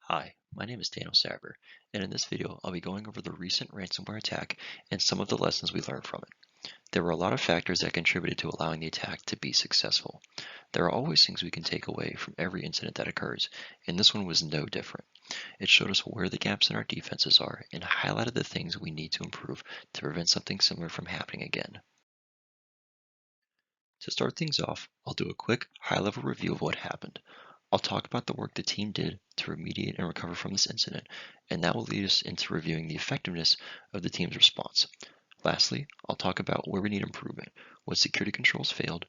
Hi, my name is Daniel Saber, and in this video I'll be going over the recent ransomware attack and some of the lessons we learned from it. There were a lot of factors that contributed to allowing the attack to be successful. There are always things we can take away from every incident that occurs, and this one was no different. It showed us where the gaps in our defenses are and highlighted the things we need to improve to prevent something similar from happening again. To start things off, I'll do a quick high-level review of what happened. I'll talk about the work the team did to remediate and recover from this incident, and that will lead us into reviewing the effectiveness of the team's response. Lastly, I'll talk about where we need improvement, what security controls failed,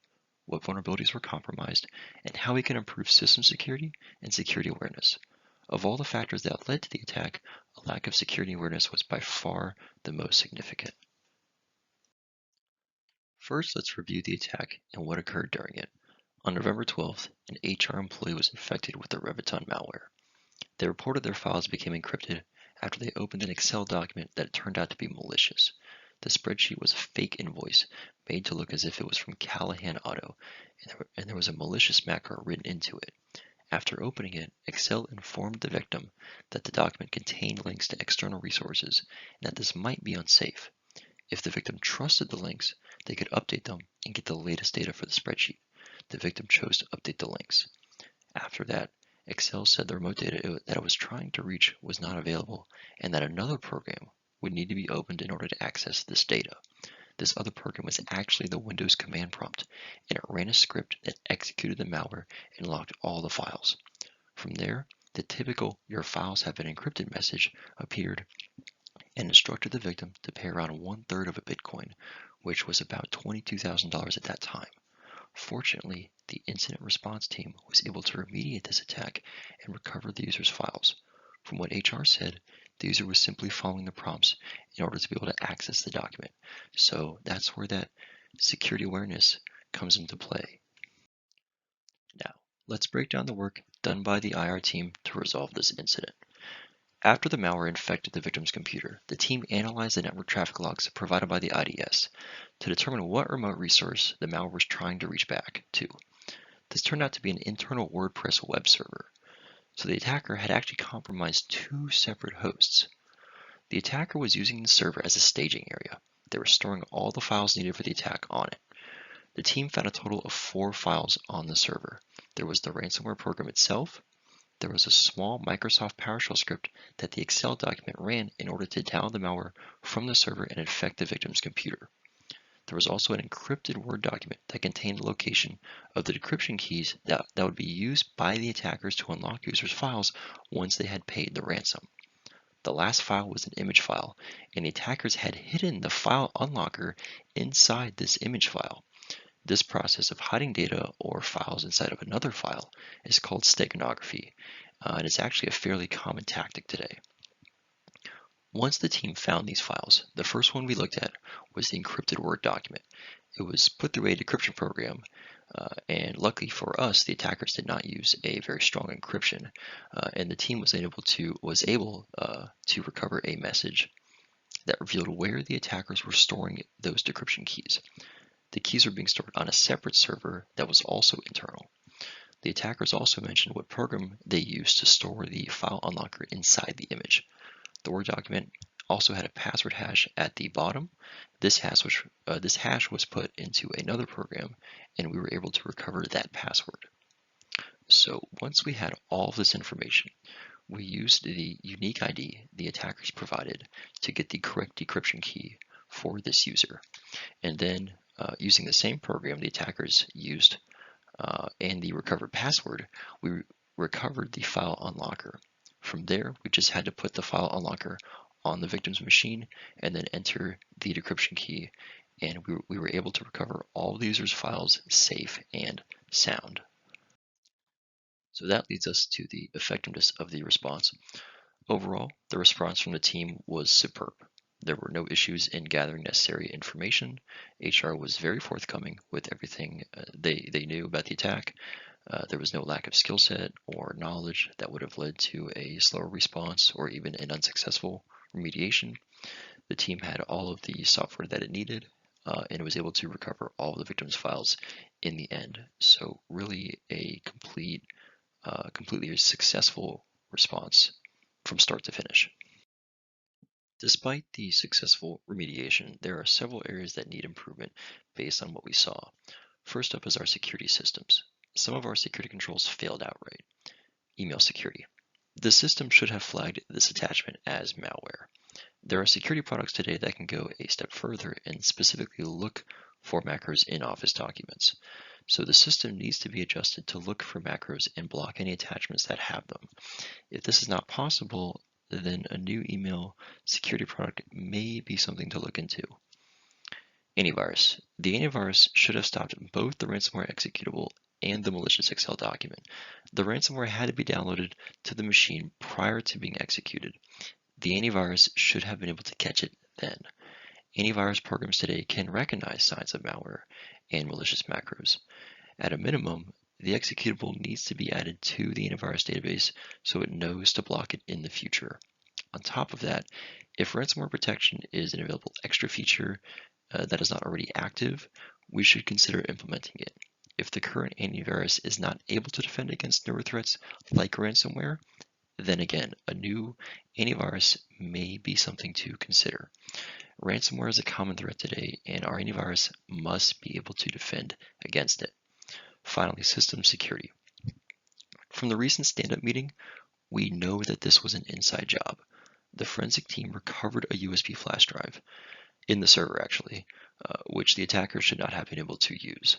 what vulnerabilities were compromised, and how we can improve system security and security awareness. Of all the factors that led to the attack, a lack of security awareness was by far the most significant. First, let's review the attack and what occurred during it. On November 12th, an HR employee was infected with the Reviton malware. They reported their files became encrypted after they opened an Excel document that turned out to be malicious. The spreadsheet was a fake invoice made to look as if it was from Callahan Auto, and there was a malicious macro written into it. After opening it, Excel informed the victim that the document contained links to external resources and that this might be unsafe. If the victim trusted the links, they could update them and get the latest data for the spreadsheet. The victim chose to update the links. After that, Excel said the remote data that it was trying to reach was not available and that another program would need to be opened in order to access this data. This other program was actually the Windows command prompt, and it ran a script that executed the malware and locked all the files. From there, the typical "your files have been encrypted" message appeared and instructed the victim to pay around 1/3 of a Bitcoin, which was about $22,000 at that time. Fortunately, the incident response team was able to remediate this attack and recover the user's files. From what HR said, the user was simply following the prompts in order to be able to access the document. So that's where that security awareness comes into play. Now, let's break down the work done by the IR team to resolve this incident. After the malware infected the victim's computer, the team analyzed the network traffic logs provided by the IDS to determine what remote resource the malware was trying to reach back to. This turned out to be an internal WordPress web server, so the attacker had actually compromised two separate hosts. The attacker was using the server as a staging area. They were storing all the files needed for the attack on it. The team found a total of 4 files on the server. There was the ransomware program itself. There was a small Microsoft PowerShell script that the Excel document ran in order to download the malware from the server and infect the victim's computer. There was also an encrypted Word document that contained the location of the decryption keys that would be used by the attackers to unlock users' files once they had paid the ransom. The last file was an image file, and the attackers had hidden the file unlocker inside this image file. This process of hiding data or files inside of another file is called steganography, and it's actually a fairly common tactic today. Once the team found these files, the first one we looked at was the encrypted Word document. It was put through a decryption program, and luckily for us, the attackers did not use a very strong encryption, and the team was able to recover a message that revealed where the attackers were storing those decryption keys. The keys were being stored on a separate server that was also internal. The attackers also mentioned what program they used to store the file unlocker inside the image. The Word document also had a password hash at the bottom. This hash was put into another program, and we were able to recover that password. So once we had all of this information, we used the unique ID the attackers provided to get the correct decryption key for this user. And then using the same program the attackers used and the recovered password, we recovered the file unlocker. From there, we just had to put the file unlocker on the victim's machine and then enter the decryption key, and we were able to recover all the user's files safe and sound. So that leads us to the effectiveness of the response. Overall, the response from the team was superb. There were no issues in gathering necessary information. HR was very forthcoming with everything they knew about the attack. There was no lack of skill set or knowledge that would have led to a slower response or even an unsuccessful remediation. The team had all of the software that it needed, and it was able to recover all of the victim's files in the end. So really a completely successful response from start to finish. Despite the successful remediation, there are several areas that need improvement based on what we saw. First up is our security systems. Some of our security controls failed outright. Email security. The system should have flagged this attachment as malware. There are security products today that can go a step further and specifically look for macros in Office documents. So the system needs to be adjusted to look for macros and block any attachments that have them. If this is not possible, then a new email security product may be something to look into. Antivirus. The antivirus should have stopped both the ransomware executable and the malicious Excel document. The ransomware had to be downloaded to the machine prior to being executed. The antivirus should have been able to catch it then. Antivirus programs today can recognize signs of malware and malicious macros. At a minimum, the executable needs to be added to the antivirus database so it knows to block it in the future. On top of that, if ransomware protection is an available extra feature that is not already active, we should consider implementing it. If the current antivirus is not able to defend against newer threats like ransomware, then again, a new antivirus may be something to consider. Ransomware is a common threat today, and our antivirus must be able to defend against it. Finally, system security. From the recent stand-up meeting, we know that this was an inside job. The forensic team recovered a USB flash drive, in the server actually, which the attacker should not have been able to use.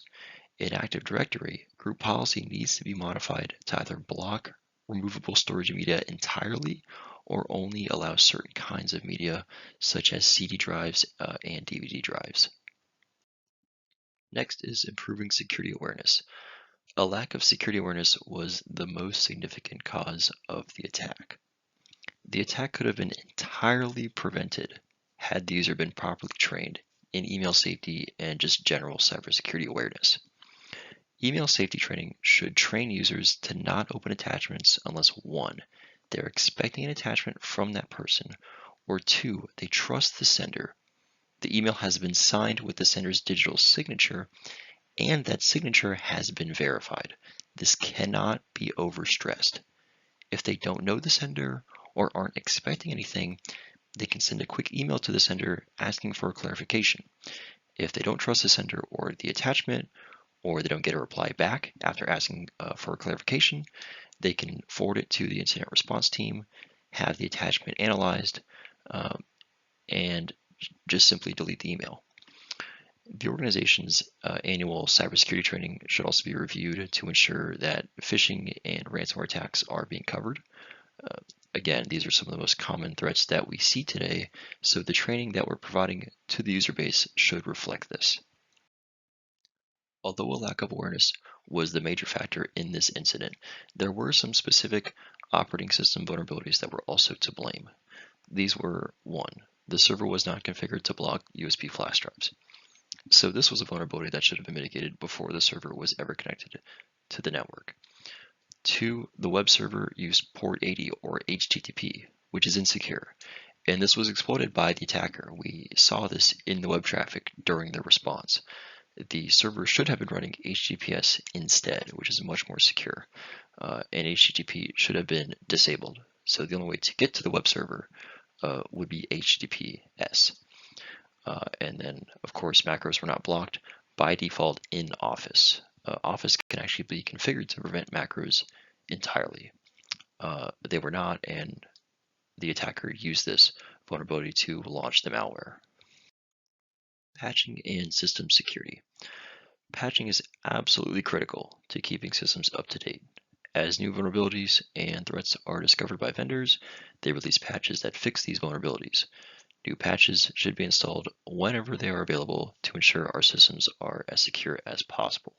In Active Directory, group policy needs to be modified to either block removable storage media entirely or only allow certain kinds of media such as CD drives and DVD drives. Next is improving security awareness. A lack of security awareness was the most significant cause of the attack. The attack could have been entirely prevented had the user been properly trained in email safety and just general cybersecurity awareness. Email safety training should train users to not open attachments unless 1, they're expecting an attachment from that person, or 2, they trust the sender. The email has been signed with the sender's digital signature, and that signature has been verified. This cannot be overstressed. If they don't know the sender or aren't expecting anything, they can send a quick email to the sender asking for a clarification. If they don't trust the sender or the attachment, or they don't get a reply back after asking for a clarification, they can forward it to the incident response team, have the attachment analyzed, and just simply delete the email. The organization's annual cybersecurity training should also be reviewed to ensure that phishing and ransomware attacks are being covered. Again, these are some of the most common threats that we see today, so the training that we're providing to the user base should reflect this. Although a lack of awareness was the major factor in this incident, there were some specific operating system vulnerabilities that were also to blame. These were 1, the server was not configured to block USB flash drives. So this was a vulnerability that should have been mitigated before the server was ever connected to the network. 2, the web server used port 80 or HTTP, which is insecure, and this was exploited by the attacker. We saw this in the web traffic during the response. The server should have been running HTTPS instead, which is much more secure, and HTTP should have been disabled. So the only way to get to the web server would be HTTPS. And then, of course, macros were not blocked by default in Office. Office can actually be configured to prevent macros entirely. They were not, and the attacker used this vulnerability to launch the malware. Patching and system security. Patching is absolutely critical to keeping systems up to date. As new vulnerabilities and threats are discovered by vendors, they release patches that fix these vulnerabilities. New patches should be installed whenever they are available to ensure our systems are as secure as possible.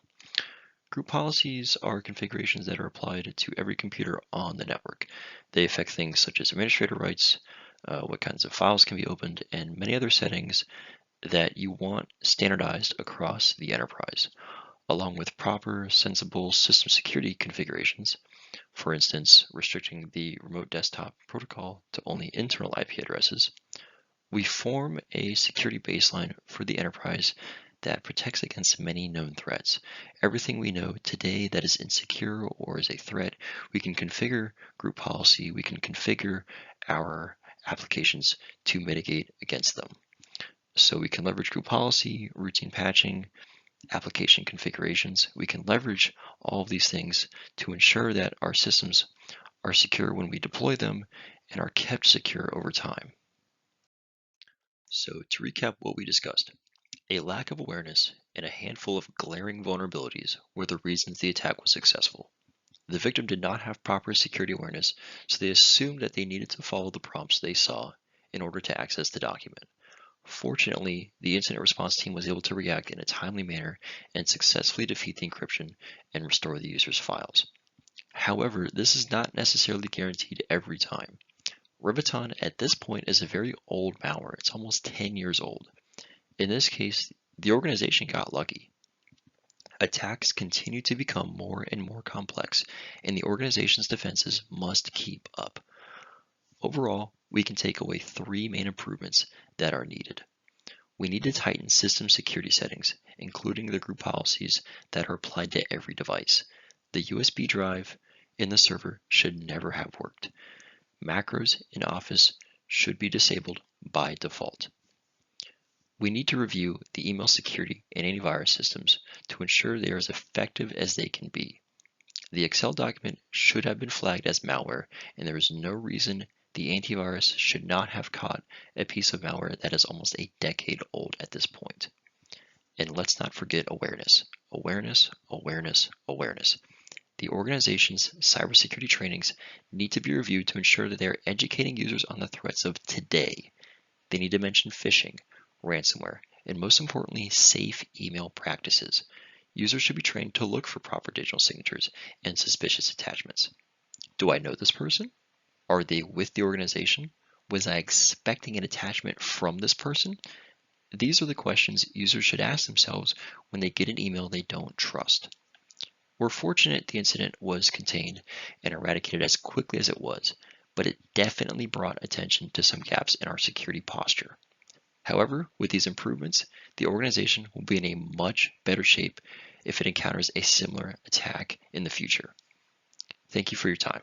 Group policies are configurations that are applied to every computer on the network. They affect things such as administrator rights, what kinds of files can be opened, and many other settings that you want standardized across the enterprise, along with proper, sensible system security configurations. For instance, restricting the remote desktop protocol to only internal IP addresses. We form a security baseline for the enterprise that protects against many known threats. Everything we know today that is insecure or is a threat, we can configure group policy, we can configure our applications to mitigate against them. So we can leverage group policy, routine patching, application configurations. We can leverage all of these things to ensure that our systems are secure when we deploy them and are kept secure over time. So to recap what we discussed, a lack of awareness and a handful of glaring vulnerabilities were the reasons the attack was successful. The victim did not have proper security awareness, so they assumed that they needed to follow the prompts they saw in order to access the document. Fortunately, the incident response team was able to react in a timely manner and successfully defeat the encryption and restore the user's files. However, this is not necessarily guaranteed every time. Riveton at this point is a very old malware. It's almost 10 years old. In this case, the organization got lucky. Attacks continue to become more and more complex, and the organization's defenses must keep up. Overall, we can take away three main improvements that are needed. We need to tighten system security settings, including the group policies that are applied to every device. The USB drive in the server should never have worked. Macros in Office should be disabled by default. We need to review the email security and antivirus systems to ensure they are as effective as they can be. The Excel document should have been flagged as malware, and there is no reason the antivirus should not have caught a piece of malware that is almost a decade old at this point. And let's not forget awareness. Awareness, awareness, awareness. The organization's cybersecurity trainings need to be reviewed to ensure that they are educating users on the threats of today. They need to mention phishing, ransomware, and most importantly, safe email practices. Users should be trained to look for proper digital signatures and suspicious attachments. Do I know this person? Are they with the organization? Was I expecting an attachment from this person? These are the questions users should ask themselves when they get an email they don't trust. We're fortunate the incident was contained and eradicated as quickly as it was, but it definitely brought attention to some gaps in our security posture. However, with these improvements, the organization will be in a much better shape if it encounters a similar attack in the future. Thank you for your time.